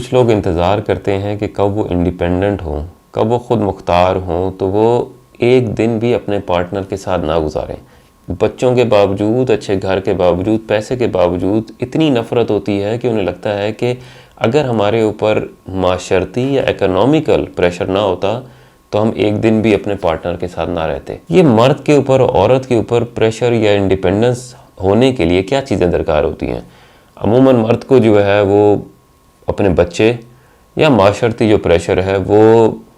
कुछ लोग इंतज़ार करते हैं कि कब वो इंडिपेंडेंट हों, कब वो ख़ुद मुख्तार हों तो वो एक दिन भी अपने पार्टनर के साथ ना गुजारें। बच्चों के बावजूद, अच्छे घर के बावजूद, पैसे के बावजूद इतनी नफ़रत होती है कि उन्हें लगता है कि अगर हमारे ऊपर माशरती या इकोनॉमिकल प्रेशर ना होता तो हम एक दिन भी अपने पार्टनर के साथ ना रहते। ये मर्द के ऊपर, औरत के ऊपर प्रेशर या इंडिपेंडेंस होने के लिए क्या चीज़ें दरकार होती हैं? अमूमन मर्द को जो है वो अपने बच्चे या माशरती जो प्रेशर है वो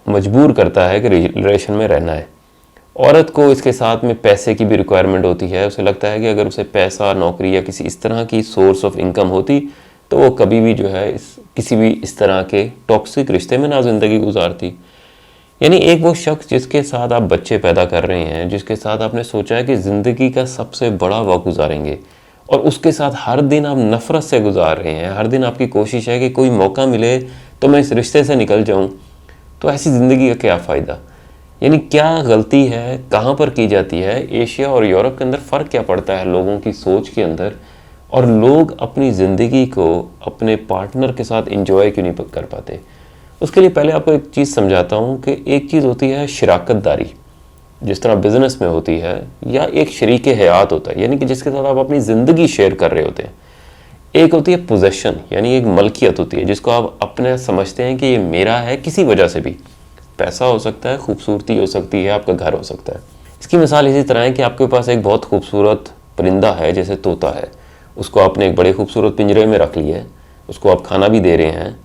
मजबूर करता है कि रिलेशन में रहना है। औरत को इसके साथ में पैसे की भी रिक्वायरमेंट होती है। उसे लगता है कि अगर उसे पैसा, नौकरी या किसी इस तरह की सोर्स ऑफ इनकम होती तो वो कभी भी जो है किसी भी इस तरह के टॉक्सिक रिश्ते में ना ज़िंदगी गुजारती। यानी एक वो शख्स जिसके साथ आप बच्चे पैदा कर रहे हैं, जिसके साथ आपने सोचा है कि ज़िंदगी का सबसे बड़ा वक्त गुजारेंगे, और उसके साथ हर दिन आप नफ़रत से गुजार रहे हैं, हर दिन आपकी कोशिश है कि कोई मौका मिले तो मैं इस रिश्ते से निकल जाऊं, तो ऐसी ज़िंदगी का क्या फ़ायदा? यानी क्या गलती है, कहाँ पर की जाती है? एशिया और यूरोप के अंदर फ़र्क क्या पड़ता है लोगों की सोच के अंदर, और लोग अपनी ज़िंदगी को अपने पार्टनर के साथ इंजॉय क्यों नहीं कर पाते? उसके लिए पहले आपको एक चीज़ समझाता हूँ कि एक चीज़ होती है शराकतदारी, जिस तरह बिज़नेस में होती है, या एक शरीक हयात होता है, यानी कि जिसके साथ आप अपनी ज़िंदगी शेयर कर रहे होते हैं। एक होती है पोजेशन, यानी एक मलकियत होती है जिसको आप अपने समझते हैं कि ये मेरा है किसी वजह से भी। पैसा हो सकता है, खूबसूरती हो सकती है, आपका घर हो सकता है। इसकी मिसाल इसी तरह है कि आपके पास एक बहुत खूबसूरत परिंदा है, जैसे तोता है। उसको आपने एक बड़े खूबसूरत पिंजरे में रख लिया है, उसको आप खाना भी दे रहे हैं,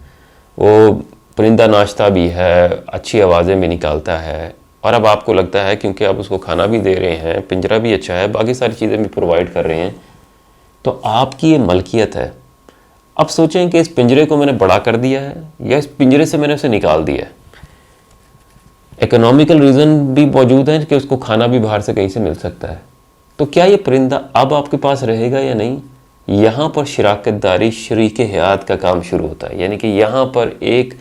वो परिंदा नाचता भी है, अच्छी आवाज़ें भी निकालता है, और अब आपको लगता है क्योंकि आप उसको खाना भी दे रहे हैं, पिंजरा भी अच्छा है, बाकी सारी चीज़ें भी प्रोवाइड कर रहे हैं, तो आपकी ये मलकियत है। अब सोचें कि इस पिंजरे को मैंने बड़ा कर दिया है या इस पिंजरे से मैंने उसे निकाल दिया है। इकोनॉमिकल रीज़न भी मौजूद है कि उसको खाना भी बाहर से कहीं से मिल सकता है। तो क्या ये परिंदा अब आपके पास रहेगा या नहीं? यहाँ पर शराकतदारी, शरीक हयात का काम शुरू होता है। यानी कि यहाँ पर एक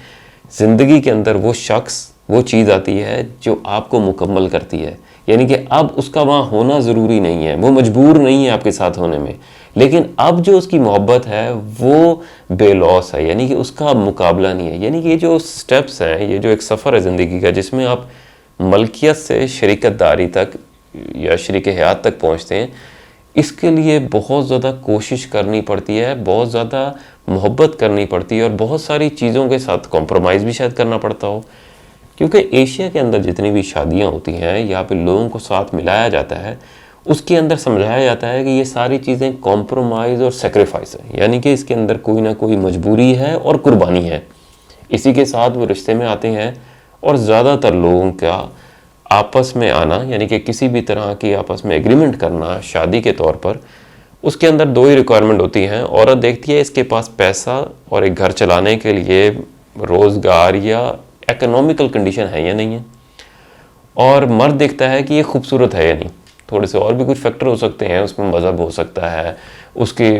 ज़िंदगी के अंदर वो शख्स, वो चीज़ आती है जो आपको मुकम्मल करती है। यानी कि अब उसका वहाँ होना ज़रूरी नहीं है, वो मजबूर नहीं है आपके साथ होने में, लेकिन अब जो उसकी मोहब्बत है वो बेलौस है, यानी कि उसका मुकाबला नहीं है। यानी कि ये जो स्टेप्स हैं, ये जो एक सफ़र है ज़िंदगी का, जिसमें आप मलकियत से शरीकतदारी तक या शरीक हयात तक पहुँचते हैं, इसके लिए बहुत ज़्यादा कोशिश करनी पड़ती है, बहुत ज़्यादा मोहब्बत करनी पड़ती है, और बहुत सारी चीज़ों के साथ कॉम्प्रोमाइज़ भी शायद करना पड़ता हो। क्योंकि एशिया के अंदर जितनी भी शादियाँ होती हैं, यहाँ पे लोगों को साथ मिलाया जाता है, उसके अंदर समझाया जाता है कि ये सारी चीज़ें कॉम्प्रोमाइज़ और सेक्रीफाइस है। यानी कि इसके अंदर कोई ना कोई मजबूरी है और कुर्बानी है। इसी के साथ वो रिश्ते में आते हैं, और ज़्यादातर लोगों का आपस में आना, यानी कि किसी भी तरह की आपस में एग्रीमेंट करना शादी के तौर पर, उसके अंदर दो ही रिक्वायरमेंट होती हैं। औरत देखती है इसके पास पैसा और एक घर चलाने के लिए रोज़गार या इकोनॉमिकल कंडीशन है या नहीं है, और मर्द देखता है कि ये खूबसूरत है या नहीं। थोड़े से और भी कुछ फैक्टर हो सकते हैं, उसमें मज़हब हो सकता है, उसकी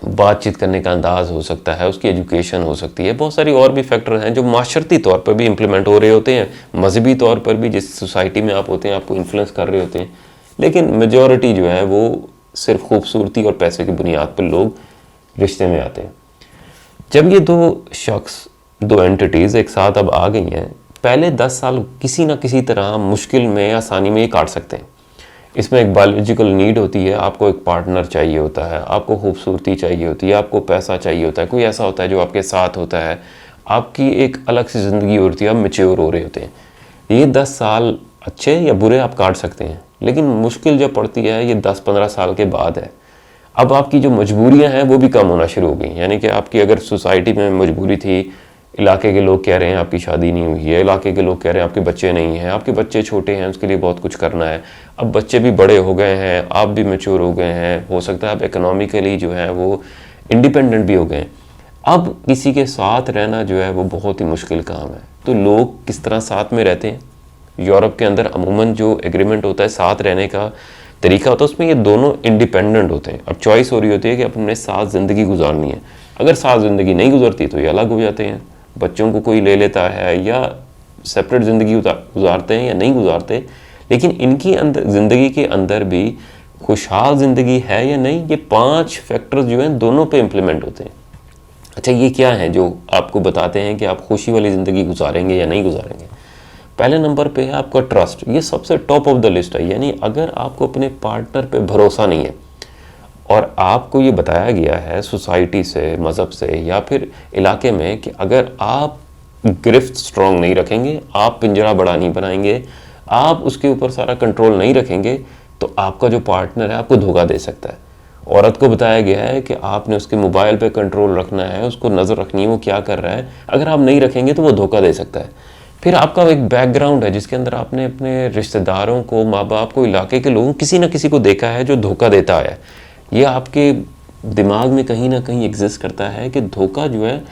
बातचीत करने का अंदाज़ हो सकता है, उसकी एजुकेशन हो सकती है, बहुत सारी और भी फैक्टर हैं जो माशरती तौर पर भी इम्प्लीमेंट हो रहे होते हैं, मजहबी तौर पर भी जिस सोसाइटी में आप होते हैं आपको इन्फ्लुएंस कर रहे होते हैं। लेकिन मेजॉरिटी जो है वो सिर्फ खूबसूरती और पैसे की बुनियाद पर लोग रिश्ते में आते हैं। जब ये दो शख्स, दो एंटिटीज़ एक साथ अब आ गई हैं, पहले 10 साल किसी ना किसी तरह मुश्किल में, आसानी में ये काट सकते हैं। इसमें एक बायोलॉजिकल नीड होती है, आपको एक पार्टनर चाहिए होता है, आपको खूबसूरती चाहिए होती है, आपको पैसा चाहिए होता है, कोई ऐसा होता है जो आपके साथ होता है, आपकी एक अलग सी ज़िंदगी होती है, आप मैच्योर हो रहे होते हैं। ये 10 साल अच्छे या बुरे आप काट सकते हैं, लेकिन मुश्किल जब पड़ती है ये 10-15 साल के बाद है। अब आपकी जो मजबूरियां हैं वो भी कम होना शुरू हो गई। यानी कि आपकी अगर सोसाइटी में मजबूरी थी, इलाके के लोग कह रहे हैं आपकी शादी नहीं हुई है, इलाके के लोग कह रहे हैं आपके बच्चे नहीं हैं, आपके बच्चे छोटे हैं, उसके लिए बहुत कुछ करना है, अब बच्चे भी बड़े हो गए हैं, आप भी मैच्योर हो गए हैं, हो सकता है आप इकोनॉमिकली जो है वो इंडिपेंडेंट भी हो गए हैं, अब किसी के साथ रहना जो है वो बहुत ही मुश्किल काम है। तो लोग किस तरह साथ में रहते हैं? यूरोप के अंदर अमूमन जो एग्रीमेंट होता है साथ रहने का तरीका होता है, उसमें ये दोनों इंडिपेंडेंट होते हैं। अब चॉइस हो रही होती है कि अपने साथ ज़िंदगी गुजारनी है। अगर साथ ज़िंदगी नहीं गुजरती तो ये अलग हो जाते हैं, बच्चों को कोई ले लेता है, या सेपरेट ज़िंदगी गुजारते हैं या नहीं गुजारते। लेकिन इनकी अंदर ज़िंदगी के अंदर भी खुशहाल ज़िंदगी है या नहीं, ये 5 फैक्टर्स जो हैं दोनों पे इम्प्लीमेंट होते हैं। अच्छा, ये क्या है जो आपको बताते हैं कि आप खुशी वाली ज़िंदगी गुजारेंगे या नहीं गुजारेंगे? पहले नंबर पे है आपका ट्रस्ट। ये सबसे टॉप ऑफ द लिस्ट है। यानी अगर आपको अपने पार्टनर पे भरोसा नहीं है और आपको ये बताया गया है सोसाइटी से, मज़हब से या फिर इलाके में कि अगर आप गिरफ्त स्ट्रॉन्ग नहीं रखेंगे, आप पिंजरा बड़ा नहीं बनाएंगे, आप उसके ऊपर सारा कंट्रोल नहीं रखेंगे, तो आपका जो पार्टनर है आपको धोखा दे सकता है। औरत को बताया गया है कि आपने उसके मोबाइल पे कंट्रोल रखना है, उसको नज़र रखनी है वो क्या कर रहा है। अगर आप नहीं रखेंगे तो वो धोखा दे सकता है। फिर आपका एक बैकग्राउंड है जिसके अंदर आपने अपने रिश्तेदारों को, माँ बाप को, इलाके के लोगों, किसी न किसी को देखा है जो धोखा देता है। ये आपके दिमाग में कहीं ना कहीं एग्जिस्ट करता है कि धोखा जो है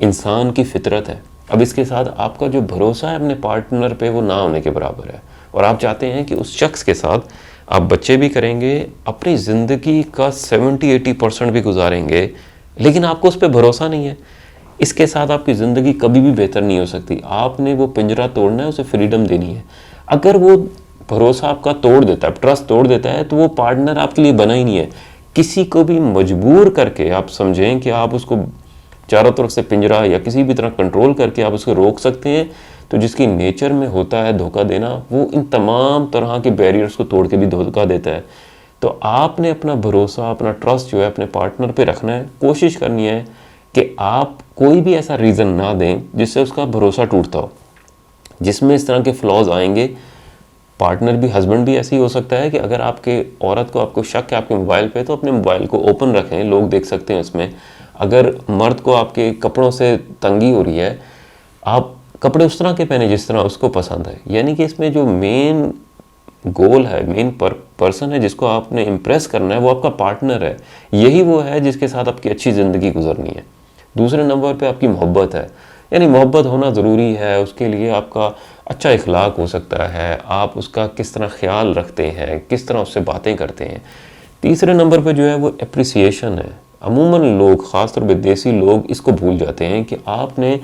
इंसान की फितरत है। अब इसके साथ आपका जो भरोसा है अपने पार्टनर पे वो ना होने के बराबर है, और आप चाहते हैं कि उस शख्स के साथ आप बच्चे भी करेंगे, अपनी ज़िंदगी का 70-80% भी गुजारेंगे, लेकिन आपको उस पर भरोसा नहीं है। इसके साथ आपकी ज़िंदगी कभी भी बेहतर नहीं हो सकती। आपने वो पिंजरा तोड़ना है, उसे फ्रीडम देनी है। अगर वो भरोसा आपका तोड़ देता है, ट्रस्ट तोड़ देता है, तो वो पार्टनर आपके लिए बना ही नहीं है। किसी को भी मजबूर करके आप समझें कि आप उसको चारों तरफ से पिंजरा या किसी भी तरह कंट्रोल करके आप उसको रोक सकते हैं, तो जिसकी नेचर में होता है धोखा देना, वो इन तमाम तरह के बैरियर्स को तोड़ के भी धोखा देता है। तो आपने अपना भरोसा, अपना ट्रस्ट जो है अपने पार्टनर पे रखना है। कोशिश करनी है कि आप कोई भी ऐसा रीज़न ना दें जिससे उसका भरोसा टूटता हो, जिसमें इस तरह के फ्लॉज आएंगे। पार्टनर भी, हस्बैंड भी ऐसे ही हो सकता है कि अगर आपके औरत को आपको शक है आपके मोबाइल पे, तो अपने मोबाइल को ओपन रखें, लोग देख सकते हैं उसमें। अगर मर्द को आपके कपड़ों से तंगी हो रही है, आप कपड़े उस तरह के पहने जिस तरह उसको पसंद है। यानी कि इसमें जो मेन गोल है, मेन पर्सन है जिसको आपने इम्प्रेस करना है, वो आपका पार्टनर है। यही वो है जिसके साथ आपकी अच्छी ज़िंदगी गुजरनी है। दूसरे नंबर पे आपकी मोहब्बत है। यानी मोहब्बत होना ज़रूरी है। उसके लिए आपका अच्छा इखलाक हो सकता है, आप उसका किस तरह ख्याल रखते हैं, किस तरह उससे बातें करते हैं। तीसरे नंबर पे जो है वो एप्रिसिएशन है। अमूमन लोग, ख़ासतौर पे देसी लोग, इसको भूल जाते हैं कि आपने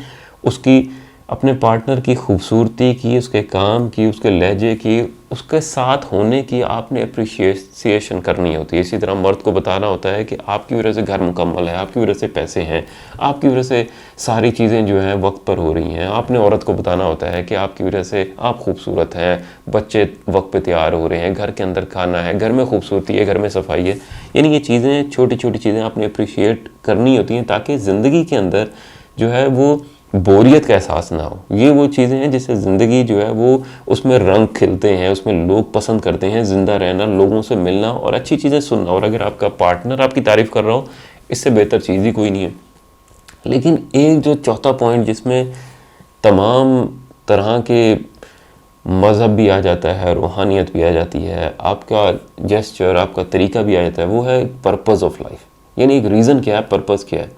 उसकी, अपने पार्टनर की खूबसूरती की, उसके काम की, उसके लहजे की, उसके साथ होने की आपने अप्रिशिएशन करनी होती है। इसी तरह मर्द को बताना होता है कि आपकी वजह से घर मुकम्मल है, आपकी वजह से पैसे हैं, आपकी वजह से सारी चीज़ें जो हैं वक्त पर हो रही हैं। आपने औरत को बताना होता है कि आपकी वजह से आप खूबसूरत हैं, बच्चे वक्त पे तैयार हो रहे हैं, घर के अंदर खाना है, घर में खूबसूरती है, घर में सफाई है। यानी ये चीज़ें, छोटी छोटी चीज़ें आपने अप्रिशिएट करनी होती हैं ताकि ज़िंदगी के अंदर जो है वो बोरियत का एहसास ना हो। ये वो चीज़ें हैं जिससे ज़िंदगी जो है वो, उसमें रंग खिलते हैं, उसमें लोग पसंद करते हैं ज़िंदा रहना, लोगों से मिलना और अच्छी चीज़ें सुनना। और अगर आपका पार्टनर आपकी तारीफ़ कर रहा हो, इससे बेहतर चीज़ ही कोई नहीं है। लेकिन एक जो चौथा पॉइंट जिसमें तमाम तरह के मज़हब भी आ जाता है, रूहानियत भी आ जाती है, आपका जेस्चर, आपका तरीका भी आ जाता है, वो है पर्पज़ ऑफ लाइफ। यानी एक रीज़न क्या है, पर्पज़ क्या है।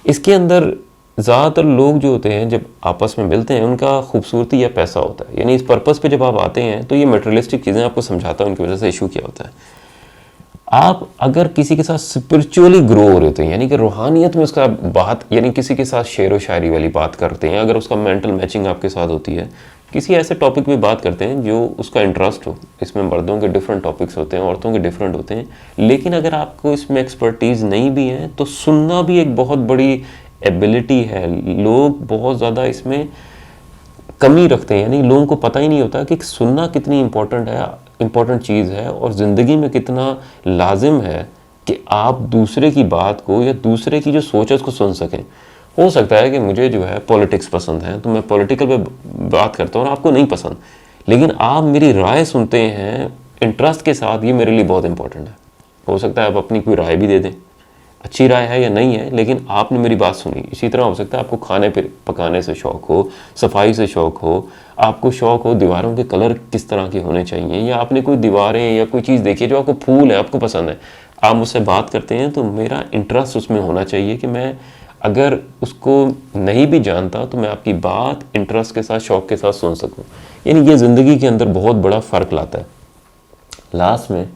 इसके अंदर ज़्यादातर लोग जो होते हैं जब आपस में मिलते हैं, उनका खूबसूरती या पैसा होता है। यानी इस पर्पस पे जब आप आते हैं तो ये मटेरियलिस्टिक चीज़ें आपको समझाता है उनकी वजह से इशू क्या होता है। आप अगर किसी के साथ स्पिरिचुअली ग्रो हो रहे होते हैं, यानी कि रूहानियत में उसका बात, यानी किसी के साथ शेर व शायरी वाली बात करते हैं, अगर उसका मेंटल मैचिंग आपके साथ होती है, किसी ऐसे टॉपिक पे बात करते हैं जो उसका इंटरेस्ट हो। इसमें मर्दों के डिफरेंट टॉपिक्स होते हैं, औरतों के डिफरेंट होते हैं। लेकिन अगर आपको इसमें एक्सपर्टीज़ नहीं भी है तो सुनना भी एक बहुत बड़ी एबिलिटी है। लोग बहुत ज़्यादा इसमें कमी रखते हैं, यानी लोगों को पता ही नहीं होता कि सुनना कितनी इम्पोर्टेंट चीज़ है और ज़िंदगी में कितना लाजिम है कि आप दूसरे की बात को या दूसरे की जो सोच है उसको सुन सकें। हो सकता है कि मुझे जो है पॉलिटिक्स पसंद है तो मैं पॉलिटिकल पे बात करता हूँ और आपको नहीं पसंद, लेकिन आप मेरी राय सुनते हैं इंटरेस्ट के साथ, ये मेरे लिए बहुत इंपॉर्टेंट है। हो सकता है आप अपनी कोई राय भी दे दें, अच्छी राय है या नहीं है, लेकिन आपने मेरी बात सुनी। इसी तरह हो सकता है आपको खाने पकाने से शौक़ हो, सफाई से शौक़ हो, आपको शौक़ हो दीवारों के कलर किस तरह के होने चाहिए, या आपने कोई दीवारें या कोई चीज़ देखी है जो आपको फूल है, आपको पसंद है, आप मुझसे बात करते हैं तो मेरा इंटरेस्ट उसमें होना चाहिए कि मैं अगर उसको नहीं भी जानता तो मैं आपकी बात इंटरेस्ट के साथ, शौक़ के साथ सुन सकूँ। यानी ये ज़िंदगी के अंदर बहुत बड़ा फ़र्क लाता है। लास्ट में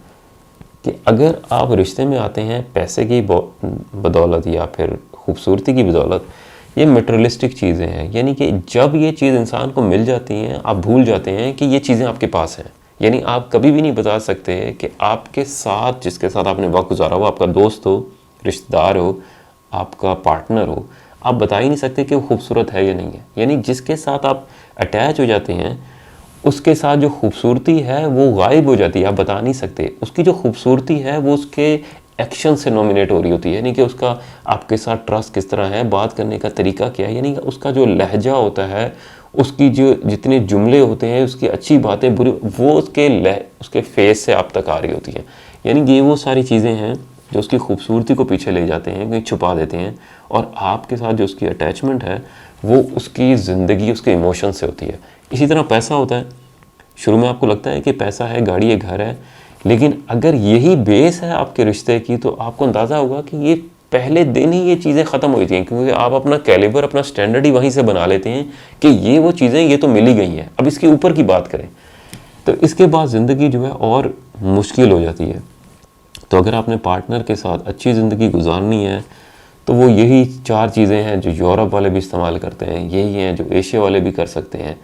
कि अगर आप रिश्ते में आते हैं पैसे की बदौलत या फिर खूबसूरती की बदौलत, ये मटेरियलिस्टिक चीज़ें हैं। यानी कि जब ये चीज़ इंसान को मिल जाती हैं, आप भूल जाते हैं कि ये चीज़ें आपके पास हैं। यानी आप कभी भी नहीं बता सकते कि आपके साथ, जिसके साथ आपने वक्त गुजारा हो, आपका दोस्त हो, रिश्तेदार हो, आपका पार्टनर हो, आप बता ही नहीं सकते कि वो खूबसूरत है या नहीं है। यानी जिसके साथ आप अटैच हो जाते हैं उसके साथ जो खूबसूरती है वो गायब हो जाती है, आप बता नहीं सकते। उसकी जो खूबसूरती है वो उसके एक्शन से नॉमिनेट हो रही होती है, यानी कि उसका आपके साथ ट्रस्ट किस तरह है, बात करने का तरीका क्या है, यानी कि उसका जो लहजा होता है, उसकी जो जितने जुमले होते हैं, उसकी अच्छी बातें बुरी, वो उसके फेस से आप तक आ रही होती हैं। यानी ये वो सारी चीज़ें हैं जो उसकी खूबसूरती को पीछे ले जाते हैं, कहीं छुपा देते हैं, और आपके साथ जो उसकी अटैचमेंट है वो उसकी ज़िंदगी, उसके इमोशन से होती है। इसी तरह पैसा होता है, शुरू में आपको लगता है कि पैसा है, गाड़ी है, घर है, लेकिन अगर यही बेस है आपके रिश्ते की तो आपको अंदाज़ा होगा कि ये पहले दिन ही ये चीज़ें ख़त्म हुई थी, क्योंकि आप अपना कैलिबर, अपना स्टैंडर्ड ही वहीं से बना लेते हैं कि ये वो चीज़ें ये तो मिल ही गई हैं, अब इसके ऊपर की बात करें तो इसके बाद ज़िंदगी जो है और मुश्किल हो जाती है। तो अगर आपने पार्टनर के साथ अच्छी ज़िंदगी गुजारनी है तो वो यही 4 चीज़ें हैं जो यूरोप वाले भी इस्तेमाल करते हैं, यही हैं जो एशिया वाले भी कर सकते हैं।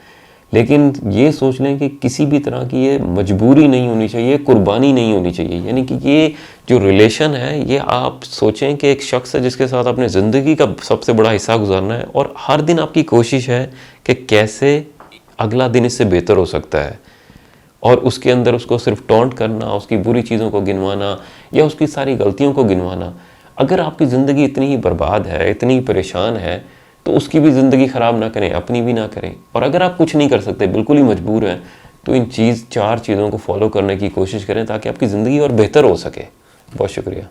लेकिन ये सोच लें कि किसी भी तरह की ये मजबूरी नहीं होनी चाहिए, कुर्बानी नहीं होनी चाहिए। यानी कि ये जो रिलेशन है, ये आप सोचें कि एक शख्स है जिसके साथ अपने ज़िंदगी का सबसे बड़ा हिस्सा गुजारना है, और हर दिन आपकी कोशिश है कि कैसे अगला दिन इससे बेहतर हो सकता है, और उसके अंदर उसको सिर्फ टॉन्ट करना, उसकी बुरी चीज़ों को गिनवाना या उसकी सारी गलतियों को गिनवाना। अगर आपकी ज़िंदगी इतनी ही बर्बाद है, इतनी ही परेशान है, तो उसकी भी ज़िंदगी ख़राब ना करें, अपनी भी ना करें। और अगर आप कुछ नहीं कर सकते, बिल्कुल ही मजबूर हैं, तो इन 4 चीज़ों को फॉलो करने की कोशिश करें ताकि आपकी ज़िंदगी और बेहतर हो सके। बहुत शुक्रिया।